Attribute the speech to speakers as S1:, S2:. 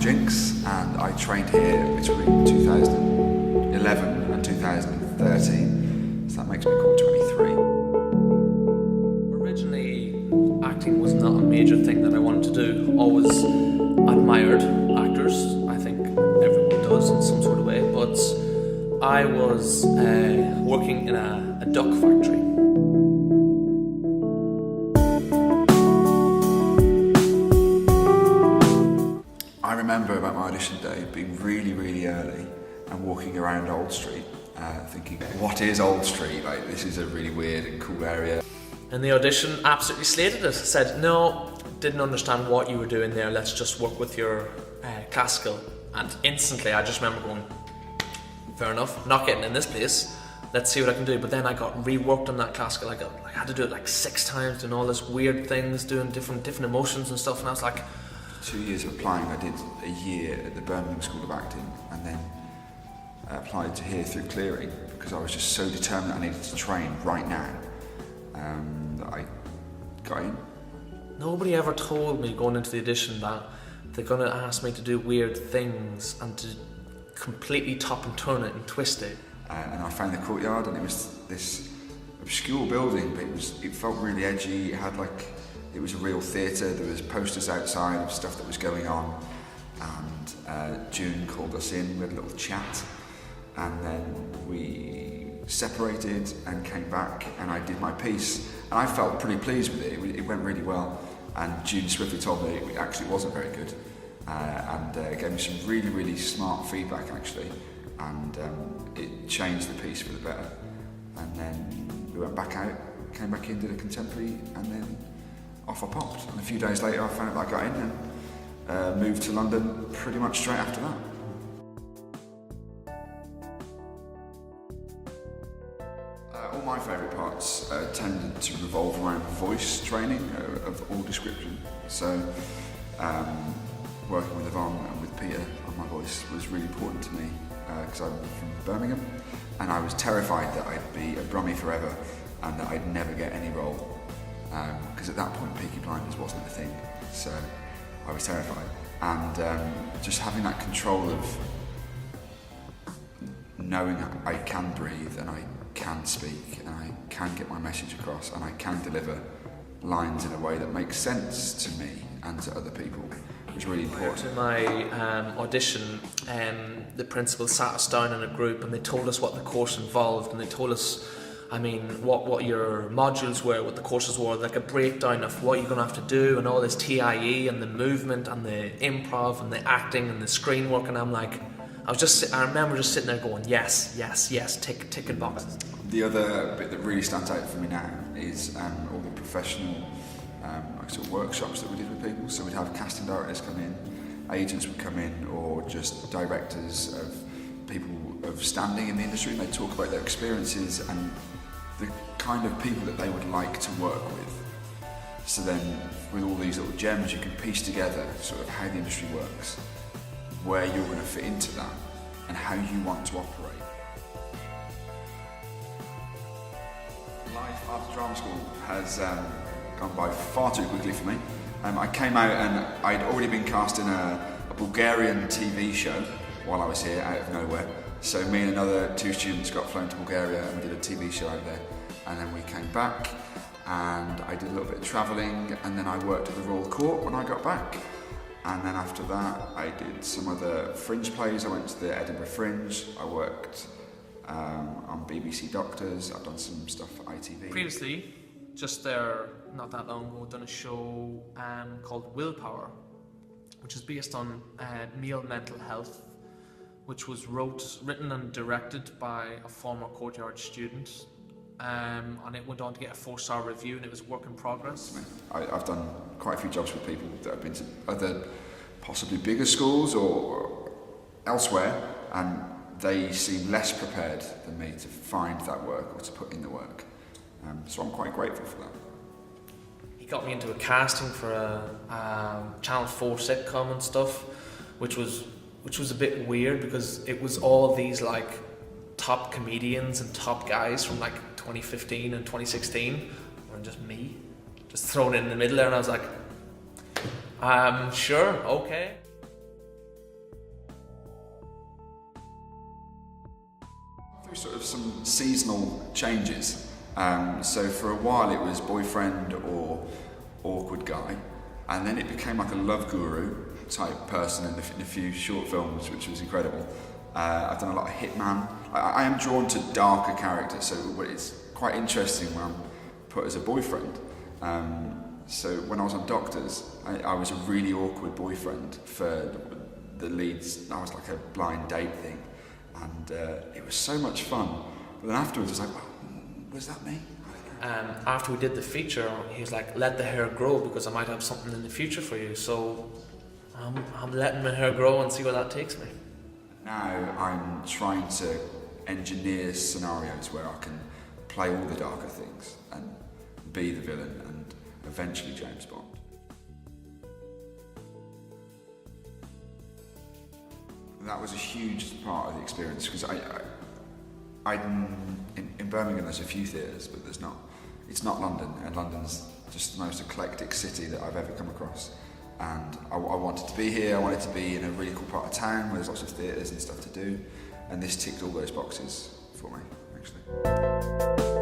S1: Jinx, and I trained here between 2011 and 2013, so that makes me call 23.
S2: Originally, acting was not a major thing that I wanted to do. Always admired actors, I think everyone does in some sort of way, but I was working in a duck factory.
S1: I remember about my audition day being really early and walking around Old Street thinking, what is Old Street? Like, this is a really weird and cool area.
S2: And the audition absolutely slated it. Said, no, didn't understand what you were doing there, let's just work with your classical. And instantly I just remember going, fair enough, not getting in this place, let's see what I can do. But then I got reworked on that classical. I had to do it like 6 times, doing all this weird things, doing different emotions and stuff, and I was like...
S1: 2 years of applying, I did a year at the Birmingham School of Acting, and then I applied to here through clearing because I was just so determined that I needed to train right now that I got in.
S2: Nobody ever told me going into the audition that they're going to ask me to do weird things and to completely top and turn it and twist it.
S1: And I found the courtyard, and it was this obscure building, but it felt really edgy. It was a real theatre. There was posters outside of stuff that was going on, and June called us in. We had a little chat, and then we separated and came back, and I did my piece, and I felt pretty pleased with it. It went really well, and June swiftly told me it actually wasn't very good, and gave me some really smart feedback actually, and it changed the piece for the better. And then we went back out, came back in, did a contemporary, and then off I popped. And a few days later I found out I got in and moved to London pretty much straight after that. All my favourite parts tended to revolve around voice training of all description. So working with Yvonne and with Peter on my voice was really important to me because I'm from Birmingham, and I was terrified that I'd be a Brummie forever and that I'd never get any role. Because at that point Peaky Blinders wasn't a thing, so I was terrified. And just having that control of knowing I can breathe and I can speak and I can get my message across and I can deliver lines in a way that makes sense to me and to other people was really important.
S2: To my audition, the principal sat us down in a group and they told us what the course involved, and they told us what your modules were, what the courses were, like a breakdown of what you're going to have to do and all this TIE and the movement and the improv and the acting and the screen work, and I remember just sitting there going, yes, ticking boxes.
S1: The other bit that really stands out for me now is all the professional sort of workshops that we did with people. So we'd have casting directors come in, agents would come in, or just directors of people of standing in the industry, and they'd talk about their experiences and the kind of people that they would like to work with. So then with all these little gems you can piece together sort of how the industry works, where you're going to fit into that and how you want to operate. Life after drama school has gone by far too quickly for me. I came out and I'd already been cast in a Bulgarian TV show while I was here out of nowhere. So me and another 2 students got flown to Bulgaria and we did a TV show out there. And then we came back and I did a little bit of travelling, and then I worked at the Royal Court when I got back. And then after that I did some other fringe plays. I went to the Edinburgh Fringe, I worked on BBC Doctors, I've done some stuff for ITV.
S2: Previously, just there not that long ago, done a show called Willpower, which is based on male mental health, which was written and directed by a former Courtyard student, and it went on to get a 4-star review, and it was work in progress.
S1: I've done quite a few jobs with people that have been to other possibly bigger schools or elsewhere, and they seem less prepared than me to find that work or to put in the work. So I'm quite grateful for that.
S2: He got me into a casting for a Channel 4 sitcom and stuff, which was a bit weird because it was all these like top comedians and top guys from like 2015 and 2016, and just me, just thrown in the middle there, and I was like, sure, okay.
S1: Through sort of some seasonal changes. So for a while it was boyfriend or awkward guy, and then it became like a love guru type person in a few short films, which was incredible. I've done a lot of hitman. I am drawn to darker characters, so it's quite interesting when I'm put as a boyfriend. So when I was on Doctors, I was a really awkward boyfriend for the leads. I was like a blind date thing, and it was so much fun. But then afterwards, I was like, was that me?
S2: After we did the feature, he was like, let the hair grow because I might have something in the future for you. So I'm letting my hair grow and see where that takes me.
S1: Now I'm trying to engineer scenarios where I can play all the darker things and be the villain and eventually James Bond. That was a huge part of the experience because in Birmingham there's a few theatres, but it's not London, and London's just the most eclectic city that I've ever come across. And I wanted to be here, I wanted to be in a really cool part of town where there's lots of theatres and stuff to do, and this ticked all those boxes for me, actually.